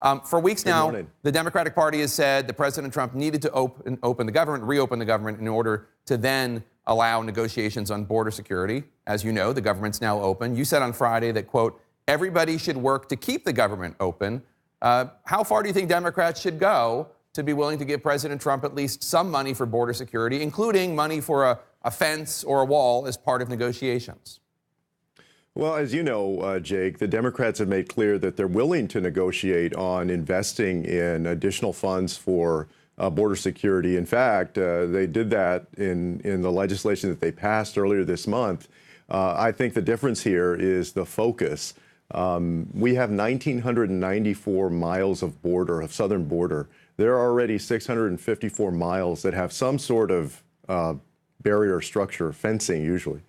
For weeks Good now, morning. the Democratic Party has said that President Trump needed to reopen the government in order to then allow negotiations on border security. As you know, the government's now open. You said on Friday that, quote, everybody should work to keep the government open. How far do you think Democrats should go to be willing to give President Trump at least some money for border security, including money for a fence or a wall as part of negotiations? Well, as you know, Jake, the Democrats have made clear that they're willing to negotiate on investing in additional funds for border security. In fact, they did that in the legislation that they passed earlier this month. I think the difference here is the focus. We have 1,994 miles of border, of southern border. There are already 654 miles that have some sort of barrier structure, fencing usually.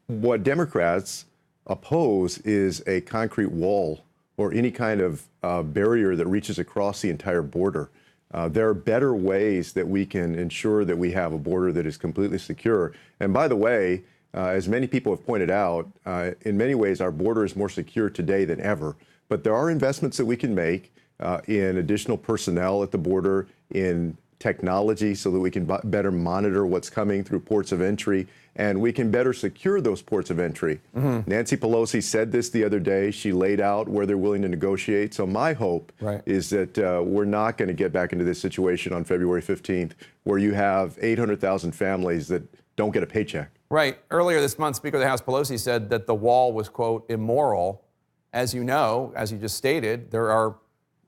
What Democrats oppose is a concrete wall or any kind of barrier that reaches across the entire border. There are better ways that we can ensure that we have a border that is completely secure. And by the way, as many people have pointed out, in many ways our border is more secure today than ever. But there are investments that we can make in additional personnel at the border, in technology so that we can better monitor what's coming through ports of entry, and we can better secure those ports of entry. Nancy Pelosi said this the other day. She laid out where they're willing to negotiate. So my hope is that we're not going to get back into this situation on February 15th where you have 800,000 families that don't get a paycheck. Right. Earlier this month, Speaker of the House Pelosi said that the wall was, quote, immoral. As you know, as you just stated, there are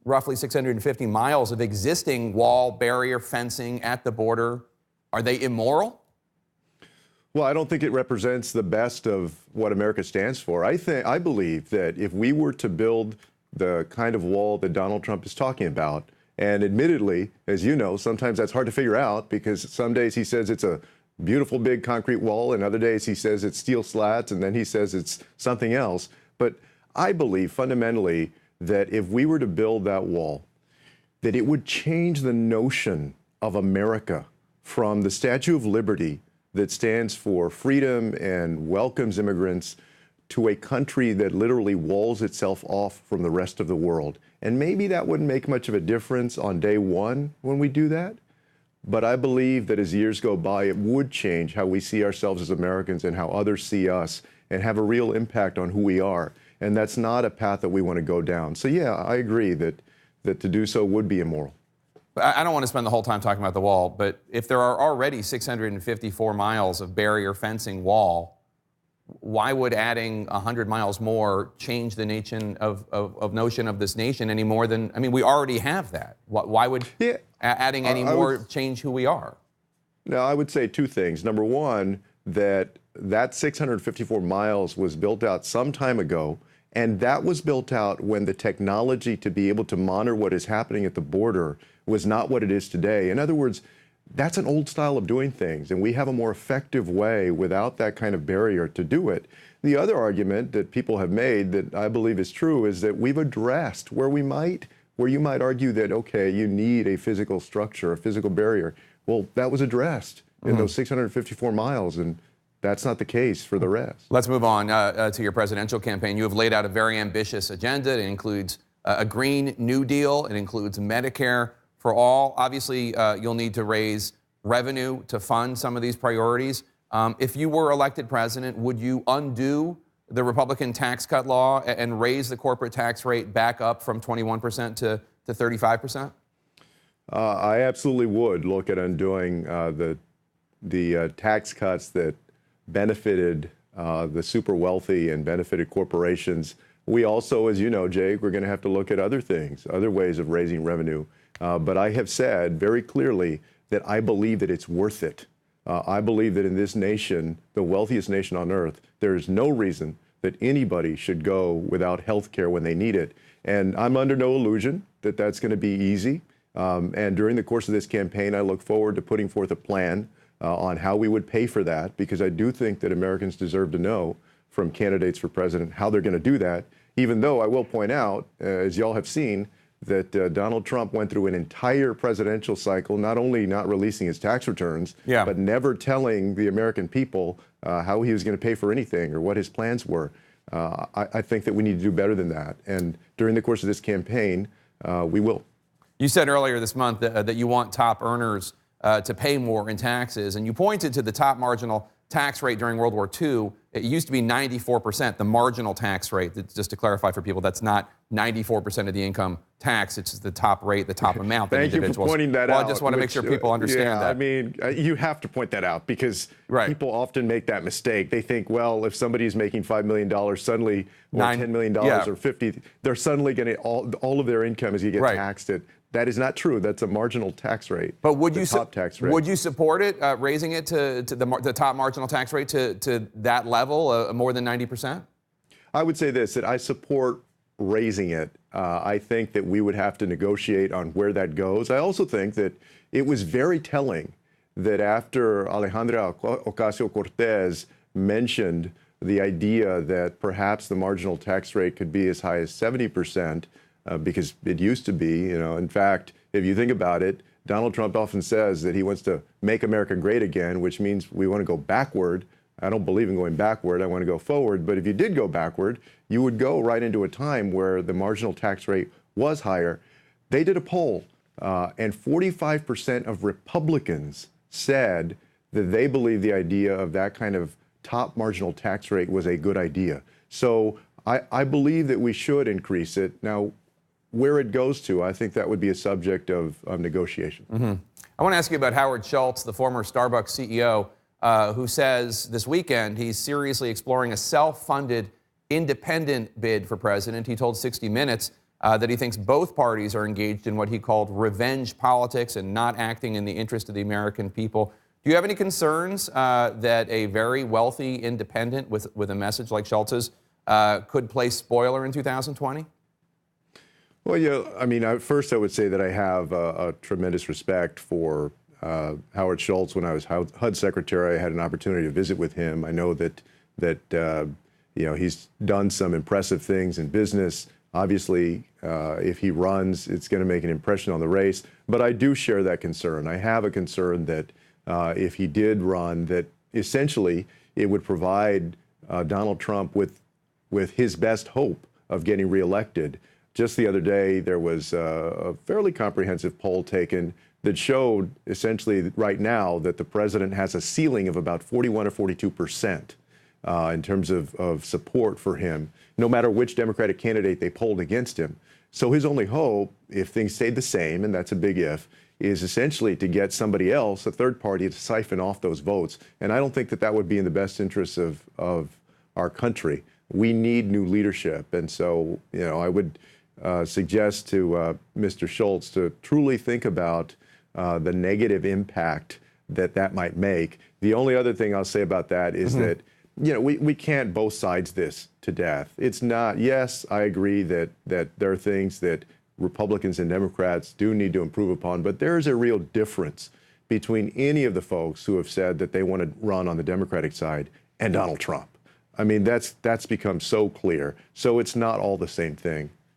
roughly 650 miles of existing wall, barrier, fencing at the border. Are they immoral? Well, I don't think it represents the best of what America stands for. I believe that if we were to build the kind of wall that Donald Trump is talking about, and admittedly, as you know, sometimes that's hard to figure out because some days he says it's a beautiful big concrete wall, and other days he says it's steel slats, and then he says it's something else. But I believe fundamentally that if we were to build that wall, that it would change the notion of America from the Statue of Liberty that stands for freedom and welcomes immigrants to a country that literally walls itself off from the rest of the world. And maybe that wouldn't make much of a difference on day one when we do that. But I believe that as years go by, it would change how we see ourselves as Americans and how others see us and have a real impact on who we are. And that's not a path that we want to go down. So, yeah, I agree that to do so would be immoral. I don't want to spend the whole time talking about the wall, but if there are already 654 miles of barrier fencing wall, why would adding 100 miles more change the notion of this nation any more than, I mean, we already have that. Why would adding any more change who we are? No, I would say two things. Number one, that 654 miles was built out some time ago, and that was built out when the technology to be able to monitor what is happening at the border was not what it is today. In other words, that's an old style of doing things, and we have a more effective way without that kind of barrier to do it. The other argument that people have made that I believe is true is that we've addressed where you might argue that, okay, you need a physical structure, a physical barrier. Well, that was addressed in those 654 miles, and that's not the case for the rest. Let's move on to your presidential campaign. You have laid out a very ambitious agenda. It includes a Green New Deal. It includes Medicare for all. Obviously, you'll need to raise revenue to fund some of these priorities. If you were elected president, would you undo the Republican tax cut law and raise the corporate tax rate back up from 21% to 35%? I absolutely would look at undoing the tax cuts that benefited the super wealthy and benefited corporations. We also, as you know, Jake, we're going to have to look at other things, other ways of raising revenue. But I have said very clearly that I believe that it's worth it. I believe that in this nation, the wealthiest nation on earth, there is no reason that anybody should go without health care when they need it. And I'm under no illusion that that's going to be easy. And during the course of this campaign, I look forward to putting forth a plan on how we would pay for that, because I do think that Americans deserve to know from candidates for president how they're going to do that, even though I will point out, as y'all have seen, that Donald Trump went through an entire presidential cycle, not only not releasing his tax returns, but never telling the American people how he was going to pay for anything or what his plans were. I think that we need to do better than that. And during the course of this campaign, we will. You said earlier this month that you want top earners to pay more in taxes, and you pointed to the top marginal tax rate during World War II. It used to be 94%, the marginal tax rate. Just to clarify for people, that's not 94% of the income tax. It's the top rate, the top amount that Thank individuals. you for pointing that well, out. I just want to make sure people understand that. I mean, you have to point that out because people often make that mistake. They think, well, if somebody's making $5 million suddenly, or $10 million or 50, they're suddenly going to, all of their income is going to get taxed at. That is not true. That's a marginal tax rate. But would you top tax rate. Would you support it, raising it to the top marginal tax rate to that level, more than 90%? I would say this, that I support raising it. I think that we would have to negotiate on where that goes. I also think that it was very telling that after Alejandra Ocasio-Cortez mentioned the idea that perhaps the marginal tax rate could be as high as 70%, because it used to be, in fact, if you think about it, Donald Trump often says that he wants to make America great again, which means we want to go backward. I don't believe in going backward. I want to go forward. But if you did go backward, you would go right into a time where the marginal tax rate was higher. They did a poll, and 45% of Republicans said that they believe the idea of that kind of top marginal tax rate was a good idea. So I believe that we should increase it. Now, where it goes to, I think that would be a subject of negotiation. Mm-hmm. I want to ask you about Howard Schultz, the former Starbucks CEO, who says this weekend he's seriously exploring a self-funded independent bid for president. He told 60 Minutes that he thinks both parties are engaged in what he called revenge politics and not acting in the interest of the American people. Do you have any concerns that a very wealthy independent with a message like Schultz's could play spoiler in 2020? Well, yeah, I mean, first I would say that I have a tremendous respect for Howard Schultz. When I was HUD secretary, I had an opportunity to visit with him. I know that he's done some impressive things in business. Obviously, if he runs, it's going to make an impression on the race. But I do share that concern. I have a concern that if he did run, that essentially it would provide Donald Trump with his best hope of getting reelected. Just the other day, there was a fairly comprehensive poll taken that showed essentially right now that the president has a ceiling of about 41 or 42% in terms of support for him, no matter which Democratic candidate they polled against him. So his only hope, if things stayed the same, and that's a big if, is essentially to get somebody else, a third party, to siphon off those votes. And I don't think that that would be in the best interests of our country. We need new leadership. And so, I would suggest to Mr. Schultz to truly think about the negative impact that might make. The only other thing I'll say about that is that, we can't both sides this to death. It's not, yes, I agree that there are things that Republicans and Democrats do need to improve upon, but there's a real difference between any of the folks who have said that they want to run on the Democratic side and Donald Trump. I mean, that's become so clear. So it's not all the same thing.